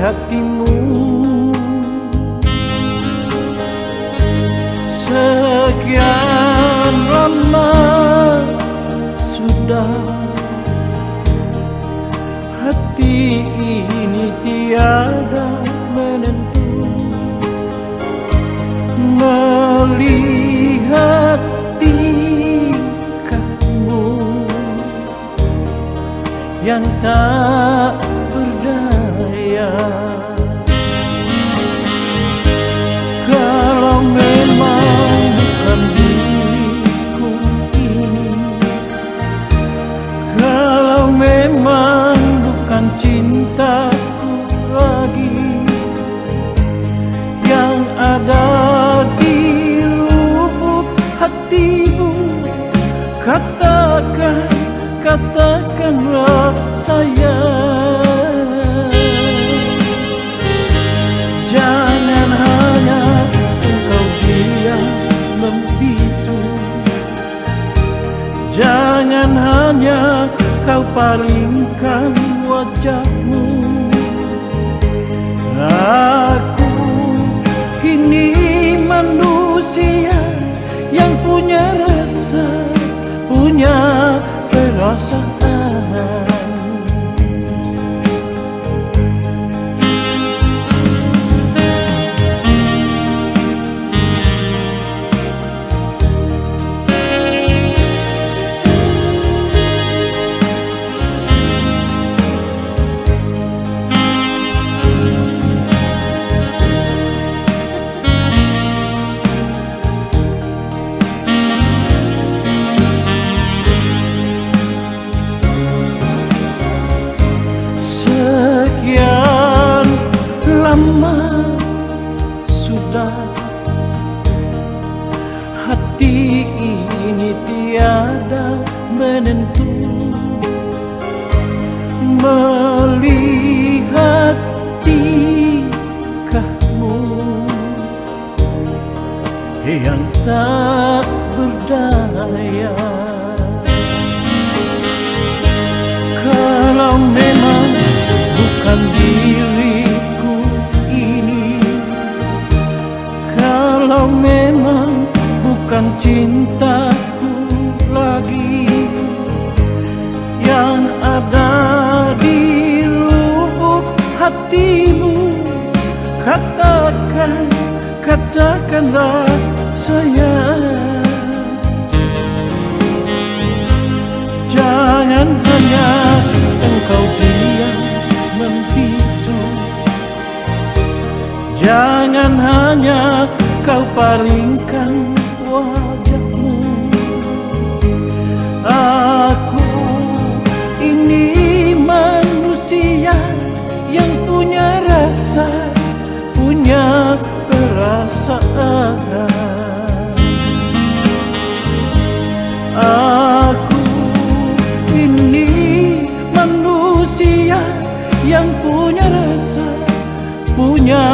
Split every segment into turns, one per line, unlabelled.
hatimu. Sekian lama sudah hati ini tiada menentu, melihat tingkahmu yang tak berdaya. Kalau memang bukan diriku ini, kalau memang bukan cintaku lagi yang ada di lubuk hatimu, katakanlah sayang. Jangan hanya engkau diam membisu, jangan hanya kau palingkan wajahmu. Aku ini manusia yang punya rasa, punya perasaan. Sekian lama sudah hati ini tiada menentu, melihat tingkahmu yang tak berdaya. Kalau memang bukan diriku ini, kalau memang bukan cintaku lagi yang ada di lubuk hatimu, katakanlah sayang. Jangan hanya engkau diam membisu, jangan hanya kau palingkan wajahmu. Aku ini manusia yang punya rasa, punya perasaan. Aku ini manusia yang punya rasa, punya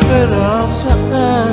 perasaan.